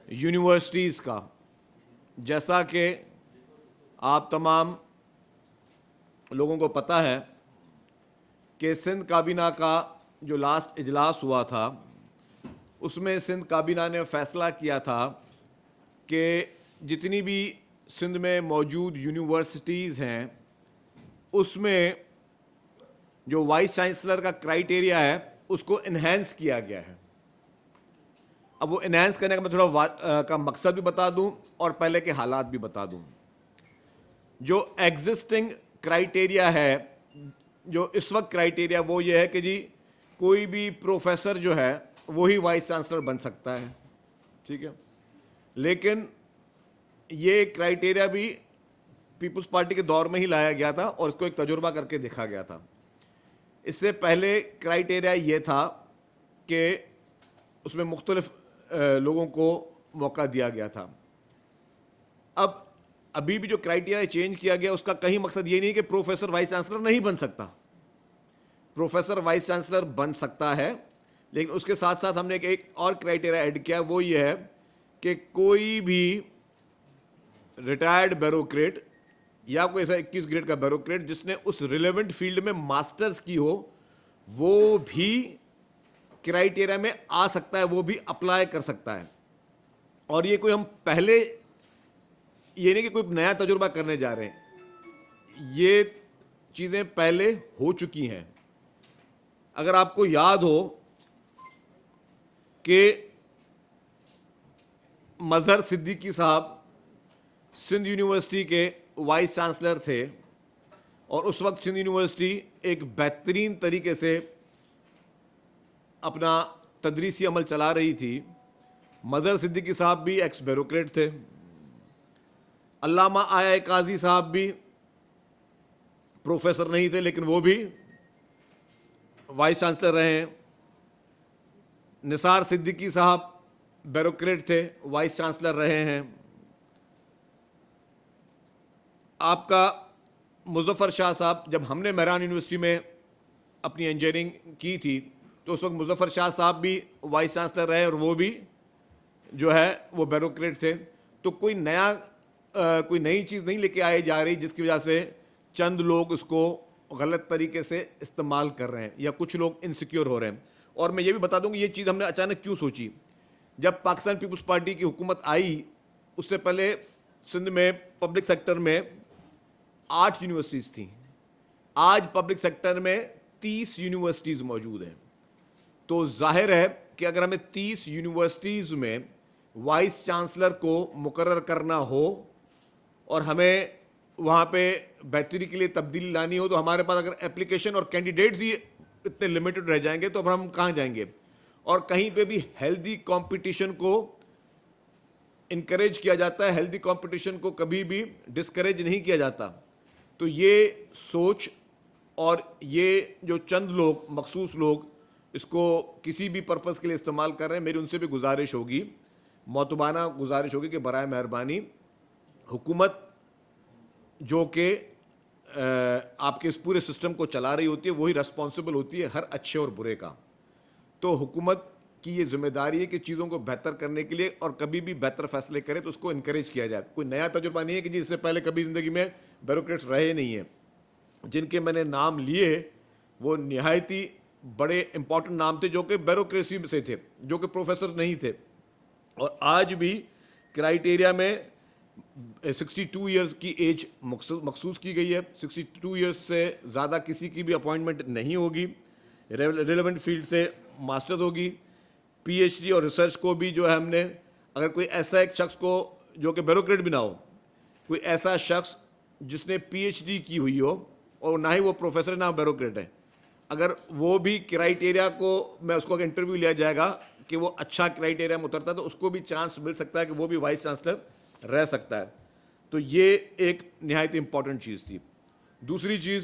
Universities का, जैसा कि आप तमाम लोगों को पता है कि सिंध काबीना का जो लास्ट इजलास हुआ था उसमें सिंध काबीना ने फैसला किया था कि जितनी भी सिंध में मौजूद यूनिवर्सिटीज़ हैं उसमें जो वाइस चांसलर का क्राइटेरिया है उसको इन्हेंस किया गया है। अब वो इन्हेंस करने का मैं थोड़ा का मकसद भी बता दूं और पहले के हालात भी बता दूं। जो एग्जिस्टिंग क्राइटेरिया है, जो इस वक्त क्राइटेरिया वो ये है कि जी कोई भी प्रोफेसर जो है वही वाइस चांसलर बन सकता है, ठीक है। लेकिन ये क्राइटेरिया भी पीपल्स पार्टी के दौर में ही लाया गया था और इसको एक तजुर्बा करके देखा गया था। इससे पहले क्राइटेरिया ये था कि उसमें मुख्तलिफ लोगों को मौका दिया गया था। अब अभी भी जो क्राइटेरिया चेंज किया गया उसका कहीं मकसद ये नहीं है कि प्रोफेसर वाइस चांसलर नहीं बन सकता। प्रोफेसर वाइस चांसलर बन सकता है, लेकिन उसके साथ साथ हमने एक और क्राइटेरिया ऐड किया, वो ये है कि कोई भी रिटायर्ड ब्यूरोक्रेट या कोई ऐसा 21 ग्रेड का ब्यूरोक्रेट जिसने उस रिलेवेंट फील्ड में मास्टर्स की हो वो भी क्राइटेरिया में आ सकता है, वो भी अप्लाई कर सकता है। और ये कोई हम पहले ये नहीं कि कोई नया तजुर्बा करने जा रहे हैं, ये चीज़ें पहले हो चुकी हैं। अगर आपको याद हो कि मजहर सिद्दीकी साहब सिंध यूनिवर्सिटी के वाइस चांसलर थे और उस वक्त सिंध यूनिवर्सिटी एक बेहतरीन तरीके से अपना तदरीसी अमल चला रही थी। मजहर सिद्दीकी साहब भी एक्स ब्यूरोक्रेट थे। अल्लामा आया काजी साहब भी प्रोफेसर नहीं थे, लेकिन वो भी वाइस चांसलर रहे हैं। निसार सिद्दीकी साहब ब्यूरोक्रेट थे, वाइस चांसलर रहे हैं। आपका मुज़फ़्फ़र शाह साहब, जब हमने मेहरान यूनिवर्सिटी में अपनी इंजीनियरिंग की थी तो उस वक्त मुज़फ़्फ़र शाह साहब भी वाइस चांसलर रहे और वो भी जो है वो ब्यूरोक्रेट थे। तो कोई नई चीज़ नहीं लेके आई जा रही जिसकी वजह से चंद लोग उसको गलत तरीके से इस्तेमाल कर रहे हैं या कुछ लोग इनसिक्योर हो रहे हैं। और मैं ये भी बता दूं कि ये चीज़ हमने अचानक क्यों सोची। जब पाकिस्तान पीपल्स पार्टी की हुकूमत आई उससे पहले सिंध में पब्लिक सेक्टर में 8 यूनिवर्सिटीज़ थी। आज पब्लिक सेक्टर में 30 यूनिवर्सिटीज़ मौजूद हैं। तो जाहिर है कि अगर हमें 30 यूनिवर्सिटीज़ में वाइस चांसलर को मुकर्रर करना हो और हमें वहाँ पे बेहतरी के लिए तब्दीली लानी हो तो हमारे पास अगर एप्लीकेशन और कैंडिडेट्स ही इतने लिमिटेड रह जाएंगे तो अब हम कहाँ जाएंगे। और कहीं पे भी हेल्दी कंपटीशन को इनकरेज किया जाता है, हेल्दी कंपटीशन को कभी भी डिस्करेज नहीं किया जाता। तो ये सोच और ये जो चंद लोग, मखसूस लोग इसको किसी भी पर्पज़ के लिए इस्तेमाल कर रहे हैं, मेरी उनसे भी गुजारिश होगी, मौतबाना गुजारिश होगी कि बराए मेहरबानी हुकूमत जो कि आपके इस पूरे सिस्टम को चला रही होती है वही रिस्पॉन्सिबल होती है हर अच्छे और बुरे का। तो हुकूमत की ये जिम्मेदारी है कि चीज़ों को बेहतर करने के लिए और कभी भी बेहतर फैसले करे तो उसको इनकरेज किया जाए। कोई नया तजुर्बा नहीं है कि जिससे पहले कभी ज़िंदगी में ब्यूरोक्रेट्स रहे नहीं हैं। जिनके मैंने नाम लिए वो निहायती बड़े इंपॉर्टेंट नाम थे जो कि ब्यूरोक्रेसी से थे, जो कि प्रोफेसर नहीं थे। और आज भी क्राइटेरिया में 62 इयर्स की एज मखसूस की गई है। 62 इयर्स से ज़्यादा किसी की भी अपॉइंटमेंट नहीं होगी। रेलेवेंट फील्ड से मास्टर्स होगी। पीएचडी और रिसर्च को भी जो है हमने, अगर कोई ऐसा एक शख्स को जो कि ब्यूरोक्रेट भी ना हो, कोई ऐसा शख्स जिसने पीएचडी की हुई हो और ना ही वो प्रोफेसर ना ब्यूरोक्रेट है, अगर वो भी क्राइटेरिया को मैं उसको अगर इंटरव्यू लिया जाएगा कि वो अच्छा क्राइटेरिया में उतरता है तो उसको भी चांस मिल सकता है कि वो भी वाइस चांसलर रह सकता है। तो ये एक निहायत इंपॉर्टेंट चीज़ थी। दूसरी चीज़